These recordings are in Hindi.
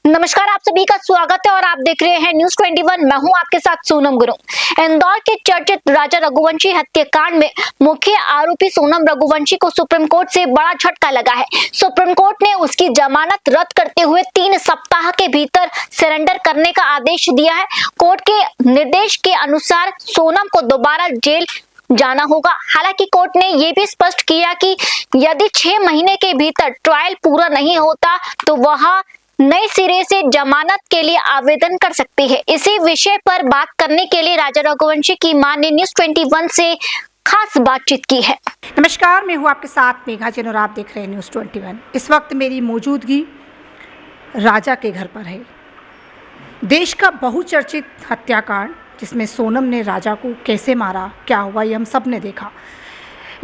नमस्कार, आप सभी का स्वागत है और आप देख रहे हैं न्यूज 21। मैं हूं आपके साथ सोनम गुरु। इंदौर के चर्चित राजा रघुवंशी हत्याकांड में मुख्य आरोपी सोनम रघुवंशी को सुप्रीम कोर्ट से बड़ा झटका लगा है। सुप्रीम कोर्ट ने उसकी जमानत रद्द करते हुए 3 सप्ताह के भीतर सरेंडर करने का आदेश दिया है। कोर्ट के निर्देश के अनुसार सोनम को दोबारा जेल जाना होगा। हालांकि कोर्ट ने यह भी स्पष्ट किया कि यदि 6 महीने के भीतर ट्रायल पूरा नहीं होता तो वह नए सिरे से जमानत के लिए आवेदन कर सकती है। इसी विषय पर बात करने के लिए राजा रघुवंशी की मां ने न्यूज 21 से खास बातचीत की है। नमस्कार, मैं हूँ आपके साथ मेघा जैन और आप देख रहे हैं न्यूज़ 21। इस वक्त मेरी मौजूदगी राजा के घर पर है। देश का बहुचर्चित हत्याकांड जिसमें सोनम ने राजा को कैसे मारा, क्या हुआ, ये हम सब ने देखा।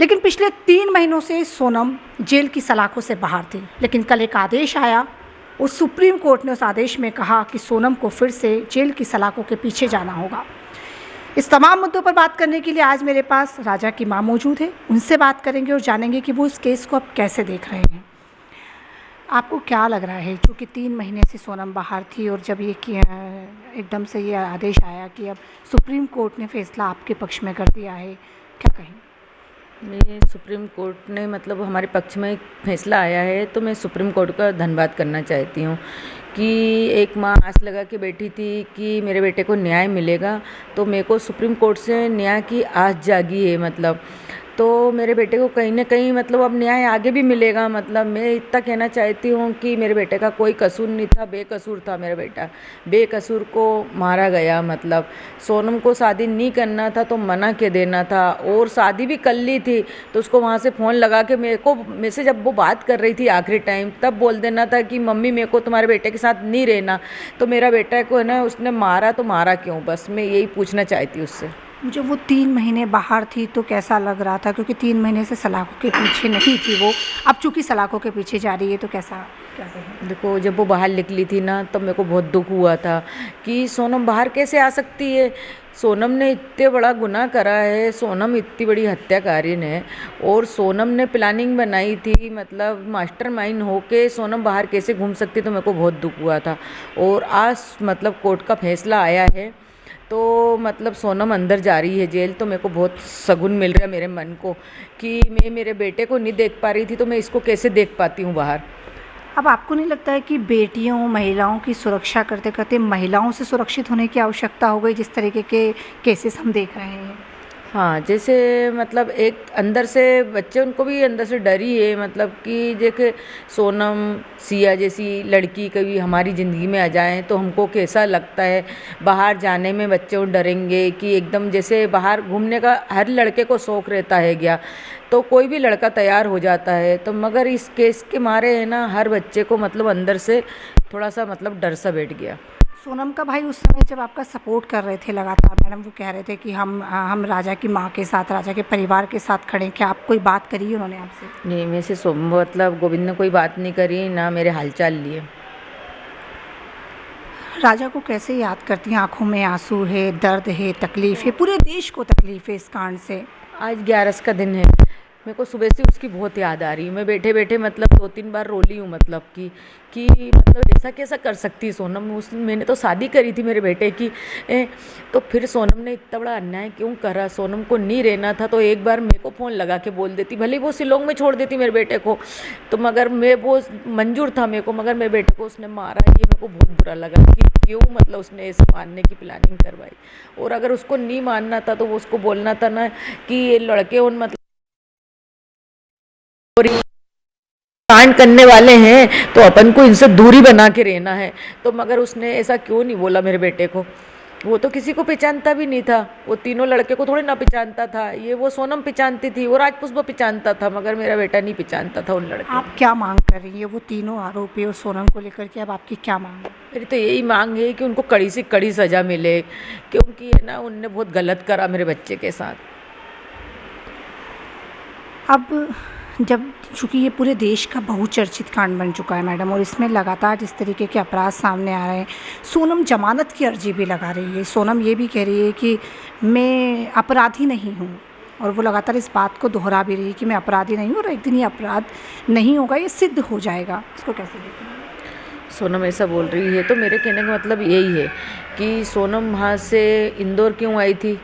लेकिन पिछले 3 महीनों से सोनम जेल की सलाखों से बाहर थी। लेकिन कल एक आदेश आया और सुप्रीम कोर्ट ने उस आदेश में कहा कि सोनम को फिर से जेल की सलाखों के पीछे जाना होगा। इस तमाम मुद्दों पर बात करने के लिए आज मेरे पास राजा की मां मौजूद है। उनसे बात करेंगे और जानेंगे कि वो इस केस को अब कैसे देख रहे हैं। आपको क्या लग रहा है, क्योंकि 3 महीने से सोनम बाहर थी और जब ये एकदम से ये आदेश आया कि अब सुप्रीम कोर्ट ने फैसला आपके पक्ष में कर दिया है, क्या कहें? मैं सुप्रीम कोर्ट ने मतलब हमारे पक्ष में एक फैसला आया है तो मैं सुप्रीम कोर्ट का धन्यवाद करना चाहती हूँ कि एक माँ आस लगा के बैठी थी कि मेरे बेटे को न्याय मिलेगा, तो मेरे को सुप्रीम कोर्ट से न्याय की आस जागी है। मतलब तो मेरे बेटे को कहीं ना कहीं मतलब अब न्याय आगे भी मिलेगा। मतलब मैं इतना कहना चाहती हूँ कि मेरे बेटे का कोई कसूर नहीं था, बेकसूर था मेरा बेटा, बेकसूर को मारा गया। मतलब सोनम को शादी नहीं करना था तो मना के देना था, और शादी भी कर ली थी तो उसको वहाँ से फ़ोन लगा के मेरे से जब वो बात कर रही थी आखिरी टाइम, तब बोल देना था कि मम्मी मेरे को तुम्हारे बेटे के साथ नहीं रहना। तो मेरा बेटा को है ना उसने मारा, तो मारा क्यों? बस मैं यही पूछना चाहती हूँ उससे। मुझे वो 3 महीने बाहर थी तो कैसा लग रहा था, क्योंकि 3 महीने से सलाखों के पीछे नहीं थी वो, अब चूँकि सलाखों के पीछे जा रही है तो कैसा, क्या कहें? देखो, जब वो बाहर निकली थी ना तब मेरे को बहुत दुख हुआ था कि सोनम बाहर कैसे आ सकती है। सोनम ने इतने बड़ा गुनाह करा है, सोनम इतनी बड़ी हत्याकारिन है, और सोनम ने प्लानिंग बनाई थी, मतलब मास्टरमाइंड होके सोनम बाहर कैसे घूम सकती, तो मेरे को बहुत दुख हुआ था। और आज मतलब कोर्ट का फैसला आया है तो मतलब सोनम अंदर जा रही है जेल, तो मेरे को बहुत सुकून मिल रहा है मेरे मन को कि मैं मेरे बेटे को नहीं देख पा रही थी तो मैं इसको कैसे देख पाती हूँ बाहर। अब आपको नहीं लगता है कि बेटियों, महिलाओं की सुरक्षा करते करते महिलाओं से सुरक्षित होने की आवश्यकता हो गई, जिस तरीके के केसेस हम देख रहे हैं? हाँ, जैसे मतलब एक अंदर से बच्चे, उनको भी अंदर से डर ही है। मतलब कि देखे सोनम, सिया जैसी लड़की कभी हमारी ज़िंदगी में आ जाए तो हमको कैसा लगता है। बाहर जाने में बच्चे डरेंगे कि एकदम, जैसे बाहर घूमने का हर लड़के को शौक़ रहता है क्या, तो कोई भी लड़का तैयार हो जाता है। तो मगर इस केस के मारे है ना हर बच्चे को मतलब अंदर से थोड़ा सा मतलब डर सा बैठ गया। सोनम का भाई उस समय जब आपका सपोर्ट कर रहे थे लगातार, मैडम वो कह रहे थे कि हम राजा की माँ के साथ, राजा के परिवार के साथ खड़े, क्या आप कोई बात करी है उन्होंने आपसे? नहीं, मेरे से मतलब गोविंद ने कोई बात नहीं करी, ना मेरे हालचाल लिए। राजा को कैसे याद करती हैं? आंखों में आंसू है, दर्द है, तकलीफ़ है, पूरे देश को तकलीफ़ है इस कांड से। आज 11 का दिन है, मेरे को सुबह से उसकी बहुत याद आ रही है। मैं बैठे बैठे मतलब 2-3 बार रोली हूँ। मतलब कि मतलब ऐसा कैसा कर सकती है सोनम। मैंने तो शादी करी थी मेरे बेटे की, तो फिर सोनम ने इतना बड़ा अन्याय क्यों करा? सोनम को नहीं रहना था तो एक बार मेरे को फ़ोन लगा के बोल देती, भले वो शिलोंग में छोड़ देती मेरे बेटे को, तो मगर मैं वो मंजूर था मेरे को, मगर मेरे बेटे को उसने मारा। ये मेरे को बहुत बुरा लगा कि क्यों मतलब उसने ऐसे मारने की प्लानिंग करवाई। और अगर उसको नहीं मानना था तो वो उसको बोलना था ना कि ये लड़के उन मतलब कांड करने वाले हैं तो अपन को इनसे दूरी बना के रहना है। तो मगर उसने ऐसा क्यों नहीं बोला मेरे बेटे को? वो तो किसी को पहचानता भी नहीं था, वो तीनों लड़के को थोड़ी ना पहचानता था। ये वो सोनम पहचानती थी और राजपुष्प पहचानता था, मगर मेरा बेटा नहीं पहचानता था उन लड़के। आप क्या मांग कर रही है वो तीनों आरोपी और सोनम को लेकर के? अब आपकी क्या मांग है? मेरी तो यही मांग है कि उनको कड़ी से कड़ी सज़ा मिले, क्योंकि है ना उनने बहुत गलत करा मेरे बच्चे के साथ। अब जब चूँकि ये पूरे देश का बहुचर्चित कांड बन चुका है मैडम, और इसमें लगातार जिस तरीके के अपराध सामने आ रहे हैं, सोनम जमानत की अर्जी भी लगा रही है। सोनम ये भी कह रही है कि मैं अपराधी नहीं हूँ, और वो लगातार इस बात को दोहरा भी रही है कि मैं अपराधी नहीं हूँ, और एक दिन ये अपराध नहीं होगा, ये सिद्ध हो जाएगा। इसको कैसे देखते हैं? सोनम ऐसा बोल रही है तो मेरे कहने का मतलब यही है कि सोनम वहाँ से इंदौर क्यों आई थी,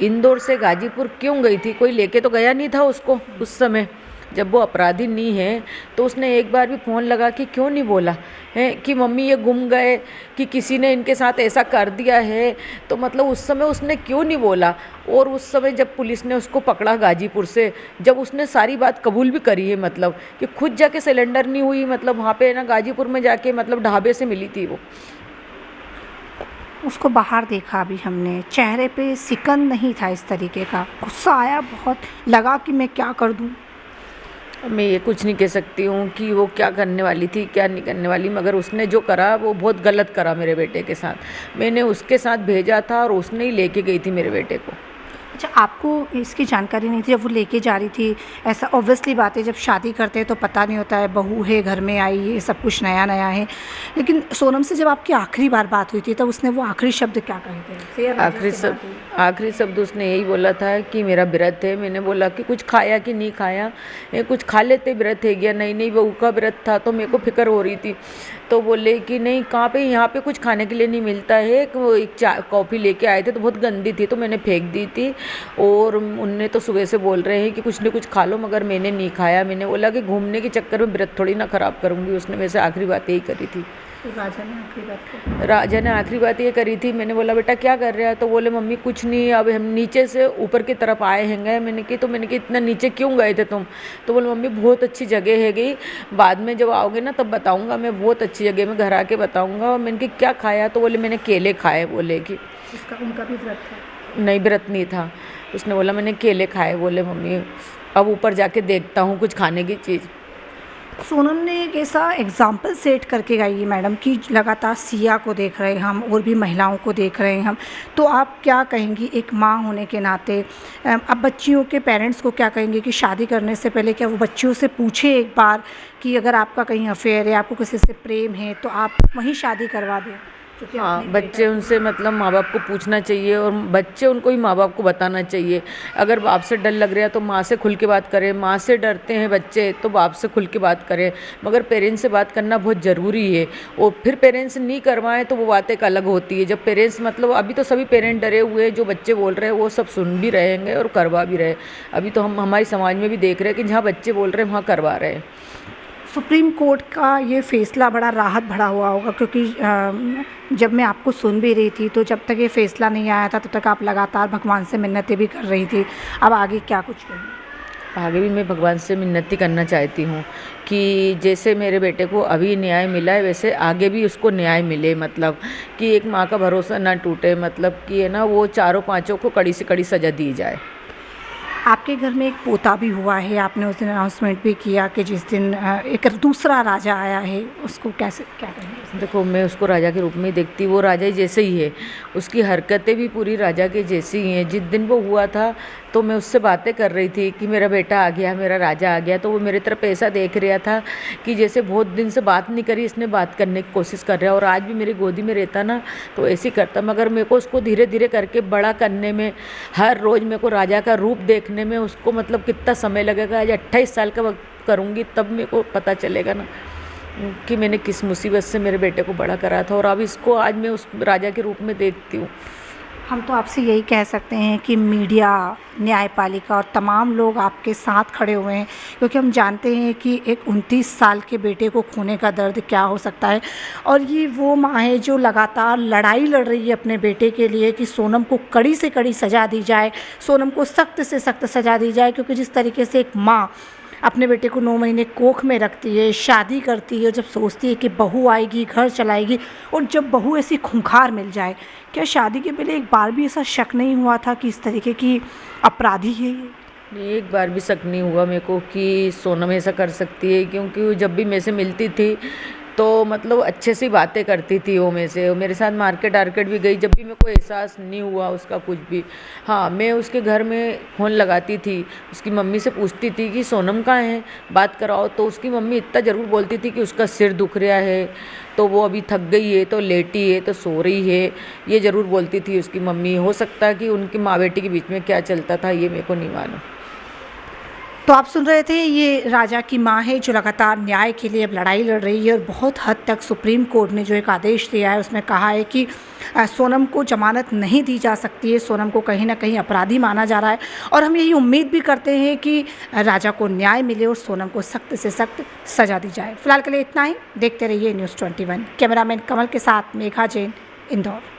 इंदौर से गाजीपुर क्यों गई थी, कोई लेके तो गया नहीं था उसको उस समय जब वो अपराधी नहीं है। तो उसने एक बार भी फ़ोन लगा कि क्यों नहीं बोला है कि मम्मी ये गुम गए, कि किसी ने इनके साथ ऐसा कर दिया है। तो मतलब उस समय उसने क्यों नहीं बोला। और उस समय जब पुलिस ने उसको पकड़ा गाजीपुर से, जब उसने सारी बात कबूल भी करी है, मतलब कि खुद जाके सिलेंडर नहीं हुई, मतलब वहाँ पे ना गाजीपुर में जाके मतलब ढाबे से मिली थी वो। उसको बाहर देखा अभी हमने, चेहरे पे सिकन नहीं था इस तरीके का, गुस्सा आया बहुत, लगा कि मैं क्या कर दूं। मैं ये कुछ नहीं कह सकती हूँ कि वो क्या करने वाली थी क्या नहीं करने वाली, मगर उसने जो करा वो बहुत गलत करा मेरे बेटे के साथ। मैंने उसके साथ भेजा था और उसने ही लेके गई थी मेरे बेटे को। अच्छा, आपको इसकी जानकारी नहीं थी जब वो लेके जा रही थी? ऐसा ऑब्वियसली बात है, जब शादी करते हैं तो पता नहीं होता है, बहू है घर में आई, ये सब कुछ नया नया है। लेकिन सोनम से जब आपकी आखिरी बार बात हुई थी तब उसने वो आखिरी शब्द क्या कहे थे? आखिरी शब्द उसने यही बोला था कि मेरा व्रत है। मैंने बोला कि कुछ खाया कि नहीं खाया, ये कुछ खा लेते व्रत है गया। नहीं बहू का व्रत था तो मेरे को फिक्र हो रही थी। तो बोले कि नहीं कहाँ पे, यहाँ पे कुछ खाने के लिए नहीं मिलता है। एक चाय कॉफ़ी लेके आए थे तो बहुत गंदी थी तो मैंने फेंक दी थी। और उनने तो सुबह से बोल रहे हैं कि कुछ न कुछ खा लो, मगर मैंने नहीं खाया। मैंने बोला कि घूमने के चक्कर में व्रत थोड़ी ना ख़राब करूँगी। उसने मेरे से आखिरी बात यही करी थी। तो राजा ने आखिरी बात ये करी थी। मैंने बोला बेटा क्या कर रहा है, तो बोले मम्मी कुछ नहीं, अब हम नीचे से ऊपर की तरफ आए हैं। मैंने कि इतना नीचे क्यों गए थे तुम? तो बोले मम्मी बहुत अच्छी जगह है गई, बाद में जब आओगे ना तब बताऊंगा, मैं बहुत अच्छी जगह में घर आके बताऊंगा। और मैंने कि क्या खाया, तो बोले मैंने केले खाए। बोले कि उनका भी व्रत था? नहीं व्रत नहीं था। उसने बोला मैंने केले खाए। बोले मम्मी अब ऊपर जाके देखता हूँ कुछ खाने की चीज़। सोनम ने एक ऐसा एग्ज़ाम्पल सेट करके गई है मैडम कि लगातार सिया को देख रहे हैं हम, और भी महिलाओं को देख रहे हैं हम। तो आप क्या कहेंगी एक माँ होने के नाते? अब बच्चियों के पेरेंट्स को क्या कहेंगे कि शादी करने से पहले क्या वो बच्चियों से पूछे एक बार कि अगर आपका कहीं अफेयर है, आपको किसी से प्रेम है तो आप वहीं शादी करवा दें? हाँ, बच्चे उनसे मतलब माँ बाप को पूछना चाहिए और बच्चे उनको ही माँ बाप को बताना चाहिए। अगर बाप से डर लग रहा है तो माँ से खुल के बात करें, माँ से डरते हैं बच्चे तो बाप से खुल के बात करें। मगर पेरेंट्स से बात करना बहुत ज़रूरी है। और फिर पेरेंट्स नहीं करवाएं तो वो बात एक अलग होती है। जब पेरेंट्स मतलब अभी तो सभी पेरेंट डरे हुए हैं, जो बच्चे बोल रहे हैं वो सब सुन भी रहेंगे और करवा भी रहे। अभी तो हम हमारी समाज में भी देख रहे हैं कि जहाँ बच्चे बोल रहे हैं वहाँ करवा रहे हैं। सुप्रीम कोर्ट का ये फ़ैसला बड़ा राहत भरा हुआ होगा, क्योंकि जब मैं आपको सुन भी रही थी तो जब तक ये फ़ैसला नहीं आया था तब तक आप लगातार भगवान से मिन्नतें भी कर रही थी। अब आगे क्या कुछ करेंगी? आगे भी मैं भगवान से मिन्नती करना चाहती हूँ कि जैसे मेरे बेटे को अभी न्याय मिला है वैसे आगे भी उसको न्याय मिले। मतलब कि एक माँ का भरोसा ना टूटे, मतलब कि है ना वो चारों पांचों को कड़ी से कड़ी सज़ा दी जाए। आपके घर में एक पोता भी हुआ है, आपने उस दिन अनाउंसमेंट भी किया कि जिस दिन एक दूसरा राजा आया है उसको क्या करेंगे? देखो मैं उसको राजा के रूप में ही देखती, वो राजा ही जैसे ही है, उसकी हरकतें भी पूरी राजा के जैसी ही हैं। जिस दिन वो हुआ था तो मैं उससे बातें कर रही थी कि मेरा बेटा आ गया, मेरा राजा आ गया। तो वो मेरे तरफ ऐसा देख रहा था कि जैसे बहुत दिन से बात नहीं करी, इसने बात करने की कोशिश कर रहा है। और आज भी मेरी गोदी में रहता ना तो ऐसे ही करता। मगर मेरे को उसको धीरे धीरे करके बड़ा करने में, हर रोज़ मेरे को राजा का रूप देखने में उसको मतलब कितना समय लगेगा। आज 28 साल का वक्त करूँगी तब मेरे को पता चलेगा ना कि मैंने किस मुसीबत से मेरे बेटे को बड़ा करा था। और अब इसको आज मैं उस राजा के रूप में देखती हूँ। हम तो आपसे यही कह सकते हैं कि मीडिया, न्यायपालिका और तमाम लोग आपके साथ खड़े हुए हैं, क्योंकि हम जानते हैं कि एक 29 साल के बेटे को खोने का दर्द क्या हो सकता है। और ये वो माँ है जो लगातार लड़ाई लड़ रही है अपने बेटे के लिए कि सोनम को कड़ी से कड़ी सज़ा दी जाए, सोनम को सख्त से सख्त सज़ा दी जाए। क्योंकि जिस तरीके से एक माँ अपने बेटे को 9 महीने कोख में रखती है, शादी करती है, जब सोचती है कि बहू आएगी घर चलाएगी, और जब बहू ऐसी खूंखार मिल जाए, क्या शादी के पहले एक बार भी ऐसा शक नहीं हुआ था कि इस तरीके की अपराधी है ये? एक बार भी शक नहीं हुआ मेरे को कि सोनम ऐसा कर सकती है। क्योंकि जब भी मेरे से मिलती थी तो मतलब अच्छे से बातें करती थी वो मेरे साथ मार्केट आर्केट भी गई, जब भी मेरे को एहसास नहीं हुआ उसका कुछ भी। हाँ, मैं उसके घर में फ़ोन लगाती थी, उसकी मम्मी से पूछती थी कि सोनम कहाँ है, बात कराओ। तो उसकी मम्मी इतना ज़रूर बोलती थी कि उसका सिर दुख रहा है, तो वो अभी थक गई है, तो लेटी है, तो सो रही है, ये ज़रूर बोलती थी उसकी मम्मी। हो सकता है कि उनकी माँ बेटी के बीच में क्या चलता था ये मेरे को नहीं मालूम। तो आप सुन रहे थे, ये राजा की मां है जो लगातार न्याय के लिए अब लड़ाई लड़ रही है और बहुत हद तक सुप्रीम कोर्ट ने जो एक आदेश दिया है उसमें कहा है कि सोनम को जमानत नहीं दी जा सकती है। सोनम को कहीं ना कहीं अपराधी माना जा रहा है और हम यही उम्मीद भी करते हैं कि राजा को न्याय मिले और सोनम को सख्त से सख्त सज़ा दी जाए। फिलहाल के लिए इतना ही। देखते रहिए न्यूज़ 21। कैमरामैन कमल के साथ मेघा जैन, इंदौर।